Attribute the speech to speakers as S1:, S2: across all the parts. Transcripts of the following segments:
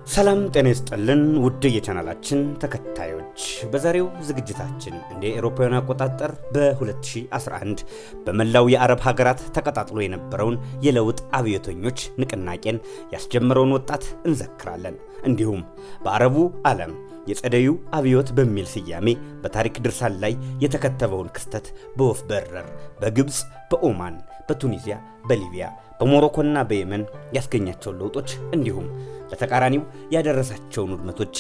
S1: ሰላም ጤና ይስጥልን ውድ የቻናላችን ተከታዮች፣ በዛሬው ዝግጅታችን እንደ አውሮፓውያን አቆጣጠር በ2011 በመላው የአረብ ሀገራት ተቀጣጥሎ የነበረውን የለውጥ አብዮተኞች ንቅናቄን ያስጀመረውን ወጣት እንዘክራለን። እንዲሁም በአረቡ ዓለም የጸደዩ አብዮት በሚል ስያሜ በታሪክ ድርሳን ላይ የተከተበውን ክስተት በወፍ በረር በግብጽ፣ በኦማን፣ በቱኒዚያ፣ በሊቢያ፣ በሞሮኮና በየመን ያስገኛቸውን ለውጦች እንዲሁም ለተቃራኒው ያደረሳቸውን ውድመቶች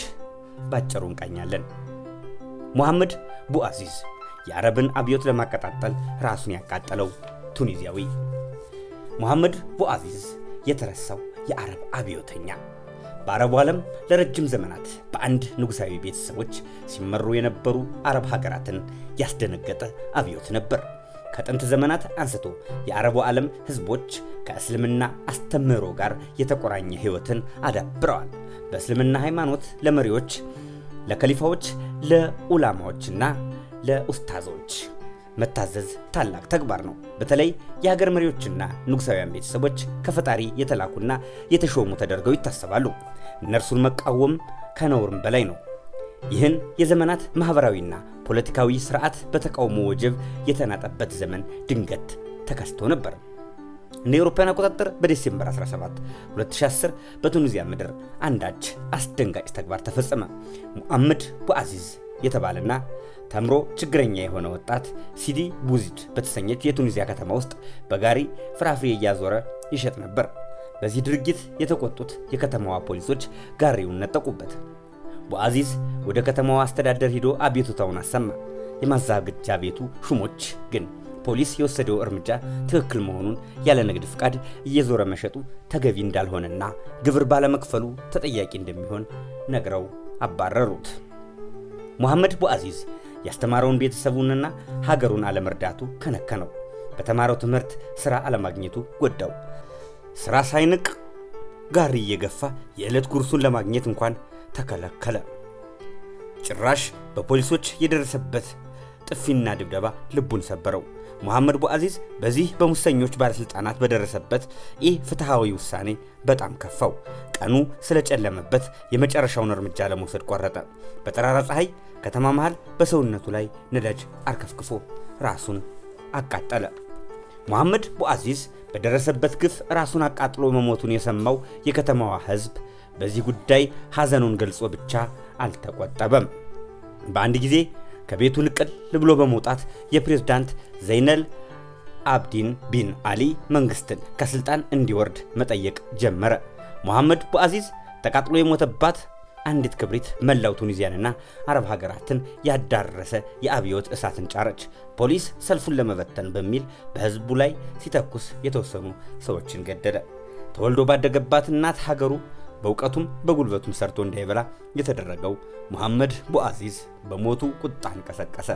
S1: ባጭሩ እንቃኛለን። ሙሐመድ ቡአዚዝ የአረብን አብዮት ለማቀጣጠል ራሱን ያቃጠለው ቱኒዚያዊ። ሙሐመድ ቡአዚዝ የተረሳው የአረብ አብዮተኛ በአረቡ ዓለም ለረጅም ዘመናት በአንድ ንጉሳዊ ቤተሰቦች ሲመሩ የነበሩ አረብ ሀገራትን ያስደነገጠ አብዮት ነበር። ከጥንት ዘመናት አንስቶ የአረቡ ዓለም ህዝቦች ከእስልምና አስተምህሮ ጋር የተቆራኘ ህይወትን አዳብረዋል። በእስልምና ሃይማኖት ለመሪዎች፣ ለከሊፋዎች፣ ለኡላማዎችና ለኡስታዞች መታዘዝ ታላቅ ተግባር ነው። በተለይ የሀገር መሪዎችና ንጉሳውያን ቤተሰቦች ከፈጣሪ የተላኩና የተሾሙ ተደርገው ይታሰባሉ። እነርሱን መቃወም ከነውርም በላይ ነው። ይህን የዘመናት ማህበራዊና ፖለቲካዊ ስርዓት በተቃውሞ ወጀብ የተናጠበት ዘመን ድንገት ተከስቶ ነበር። እንደ አውሮፓውያን አቆጣጠር በዲሴምበር 17 2010 በቱኒዚያ ምድር አንዳች አስደንጋጭ ተግባር ተፈጸመ። ሙሐመድ ቡአዚዝ የተባለና ተምሮ ችግረኛ የሆነ ወጣት ሲዲ ቡዚድ በተሰኘች የቱኒዚያ ከተማ ውስጥ በጋሪ ፍራፍሬ እያዞረ ይሸጥ ነበር። በዚህ ድርጊት የተቆጡት የከተማዋ ፖሊሶች ጋሪውን ነጠቁበት። ቡአዚዝ ወደ ከተማዋ አስተዳደር ሄዶ አቤቱታውን አሰማ። የማዛገጃ ቤቱ ሹሞች ግን ፖሊስ የወሰደው እርምጃ ትክክል መሆኑን ያለ ንግድ ፍቃድ እየዞረ መሸጡ ተገቢ እንዳልሆነና ግብር ባለመክፈሉ ተጠያቂ እንደሚሆን ነግረው አባረሩት። ሙሐመድ ቡአዚዝ ያስተማረውን ቤተሰቡንና ሀገሩን አለመርዳቱ ከነከነው። በተማረው ትምህርት ሥራ አለማግኘቱ ጎዳው። ሥራ ሳይንቅ ጋሪ እየገፋ የዕለት ጉርሱን ለማግኘት እንኳን ተከለከለ። ጭራሽ በፖሊሶች የደረሰበት ጥፊና ድብደባ ልቡን ሰበረው። ሙሐመድ ቡአዚዝ በዚህ በሙሰኞች ባለስልጣናት በደረሰበት ፍትሃዊ ውሳኔ በጣም ከፋው። ቀኑ ስለጨለመበት የመጨረሻውን እርምጃ ለመውሰድ ቆረጠ። በጠራራ ፀሐይ ከተማ መሃል በሰውነቱ ላይ ነዳጅ አርከፍክፎ ራሱን አቃጠለ። ሙሐመድ ቡአዚዝ በደረሰበት ግፍ ራሱን አቃጥሎ መሞቱን የሰማው የከተማዋ ህዝብ በዚህ ጉዳይ ሐዘኑን ገልጾ ብቻ አልተቆጠበም። በአንድ ጊዜ ከቤቱ ንቅል ብሎ በመውጣት የፕሬዝዳንት ዘይነል አብዲን ቢን አሊ መንግስትን ከስልጣን እንዲወርድ መጠየቅ ጀመረ። ሙሐመድ ቡአዚዝ ተቃጥሎ የሞተባት አንዲት ክብሪት መላው ቱኒዚያንና አረብ ሀገራትን ያዳረሰ የአብዮት እሳትን ጫረች። ፖሊስ ሰልፉን ለመበተን በሚል በህዝቡ ላይ ሲተኩስ የተወሰኑ ሰዎችን ገደለ። ተወልዶ ባደገባት እናት ሀገሩ በእውቀቱም በጉልበቱም ሰርቶ እንዳይበላ የተደረገው ሙሐመድ ቡአዚዝ በሞቱ ቁጣን ቀሰቀሰ።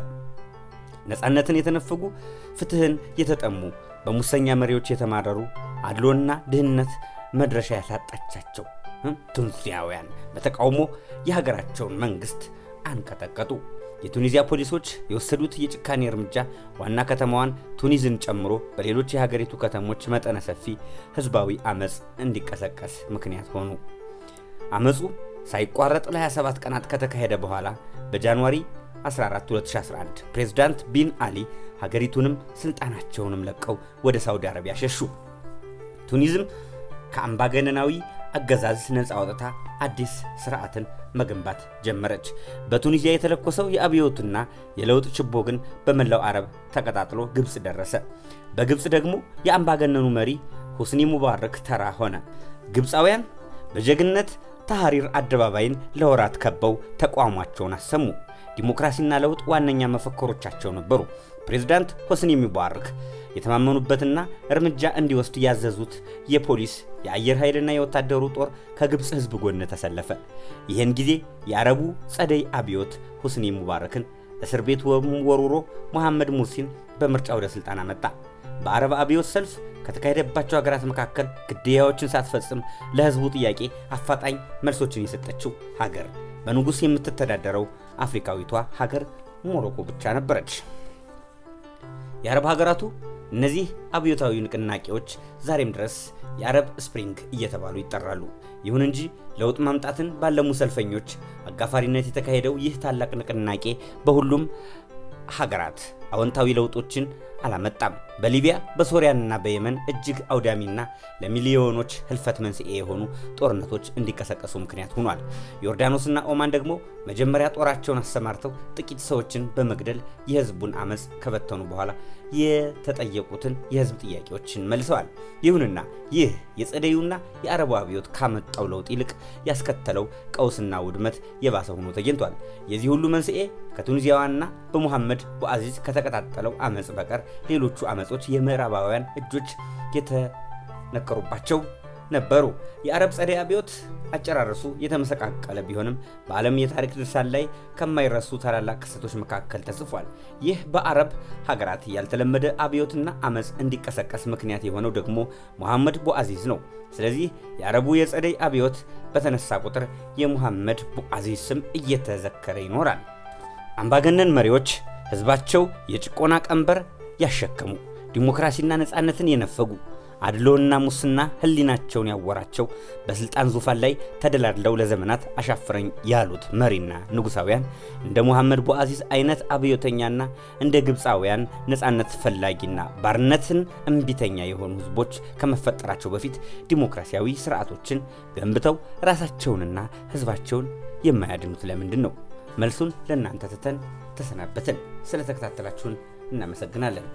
S1: ነፃነትን የተነፈጉ፣ ፍትህን የተጠሙ፣ በሙሰኛ መሪዎች የተማረሩ፣ አድሎና ድህነት መድረሻ ያሳጣቻቸው ቱኒዚያውያን በተቃውሞ የሀገራቸውን መንግስት አንቀጠቀጡ። የቱኒዚያ ፖሊሶች የወሰዱት የጭካኔ እርምጃ ዋና ከተማዋን ቱኒዝን ጨምሮ በሌሎች የሀገሪቱ ከተሞች መጠነ ሰፊ ህዝባዊ አመጽ እንዲቀሰቀስ ምክንያት ሆኑ። አመጹ ሳይቋረጥ ለ27 ቀናት ከተካሄደ በኋላ በጃንዋሪ 14 2011 ፕሬዝዳንት ቢን አሊ ሀገሪቱንም ስልጣናቸውንም ለቀው ወደ ሳውዲ አረቢያ ሸሹ። ቱኒዝም ከአምባገነናዊ አገዛዝ ነፃ ወጥታ አዲስ ስርዓትን መገንባት ጀመረች። በቱኒዚያ የተለኮሰው የአብዮትና የለውጥ ችቦ ግን በመላው አረብ ተቀጣጥሎ ግብጽ ደረሰ። በግብጽ ደግሞ የአምባገነኑ መሪ ሁስኒ ሙባረክ ተራ ሆነ። ግብፃውያን በጀግንነት ታህሪር አደባባይን ለወራት ከበው ተቋማቸውን አሰሙ። ዲሞክራሲና ለውጥ ዋነኛ መፈክሮቻቸው ነበሩ። ፕሬዝዳንት ሁስኒ ሙባረክ የተማመኑበትና እርምጃ እንዲወስድ ያዘዙት የፖሊስ የአየር ኃይልና የወታደሩ ጦር ከግብጽ ህዝብ ጎን ተሰለፈ። ይህን ጊዜ የአረቡ ጸደይ አብዮት ሁስኒ ሙባረክን እስር ቤት ወርውሮ መሐመድ ሙርሲን በምርጫ ወደ ስልጣን አመጣ። በአረብ አብዮት ሰልፍ ከተካሄደባቸው ሀገራት መካከል ግድያዎችን ሳትፈጽም ለህዝቡ ጥያቄ አፋጣኝ መልሶችን የሰጠችው ሀገር በንጉስ የምትተዳደረው አፍሪካዊቷ ሀገር ሞሮኮ ብቻ ነበረች። የአረብ ሀገራቱ እነዚህ አብዮታዊ ንቅናቄዎች ዛሬም ድረስ የአረብ ስፕሪንግ እየተባሉ ይጠራሉ። ይሁን እንጂ ለውጥ ማምጣትን ባለሙ ሰልፈኞች አጋፋሪነት የተካሄደው ይህ ታላቅ ንቅናቄ በሁሉም ሀገራት አዎንታዊ ለውጦችን አላመጣም። በሊቢያ በሶሪያና በየመን እጅግ አውዳሚና ለሚሊዮኖች ህልፈት መንስኤ የሆኑ ጦርነቶች እንዲቀሰቀሱ ምክንያት ሆኗል። ዮርዳኖስና ኦማን ደግሞ መጀመሪያ ጦራቸውን አሰማርተው ጥቂት ሰዎችን በመግደል የህዝቡን አመጽ ከበተኑ በኋላ የተጠየቁትን የህዝብ ጥያቄዎችን መልሰዋል። ይሁንና ይህ የጸደዩና የአረቡ አብዮት ካመጣው ለውጥ ይልቅ ያስከተለው ቀውስና ውድመት የባሰ ሆኖ ተገኝቷል። የዚህ ሁሉ መንስኤ ከቱኒዚያዋና በሙሐመድ ቦአዚዝ ከተቀጣጠለው አመጽ በቀር ሌሎቹ አመጾች የምዕራባውያን እጆች የተነከሩባቸው ነበሩ። የአረብ ጸደይ አብዮት አጨራረሱ የተመሰቃቀለ ቢሆንም በዓለም የታሪክ ድርሳን ላይ ከማይረሱ ታላላቅ ክስተቶች መካከል ተጽፏል። ይህ በአረብ ሀገራት ያልተለመደ አብዮትና አመጽ እንዲቀሰቀስ ምክንያት የሆነው ደግሞ ሙሐመድ ቦአዚዝ ነው። ስለዚህ የአረቡ የጸደይ አብዮት በተነሳ ቁጥር የሙሐመድ ቦአዚዝ ስም እየተዘከረ ይኖራል። አምባገነን መሪዎች ህዝባቸው የጭቆና ቀንበር ያሸከሙ፣ ዲሞክራሲና ነፃነትን የነፈጉ፣ አድሎና ሙስና ህሊናቸውን ያወራቸው፣ በስልጣን ዙፋን ላይ ተደላድለው ለዘመናት አሻፍረኝ ያሉት መሪና ንጉሳውያን እንደ ሙሐመድ ቦአዚዝ አይነት አብዮተኛና እንደ ግብፃውያን ነፃነት ፈላጊና ባርነትን እምቢተኛ የሆኑ ህዝቦች ከመፈጠራቸው በፊት ዲሞክራሲያዊ ስርዓቶችን ገንብተው ራሳቸውንና ህዝባቸውን የማያድኑት ለምንድን ነው? መልሱን ለእናንተ ትተን ተሰናበትን። ስለተከታተላችሁን እናመሰግናለን።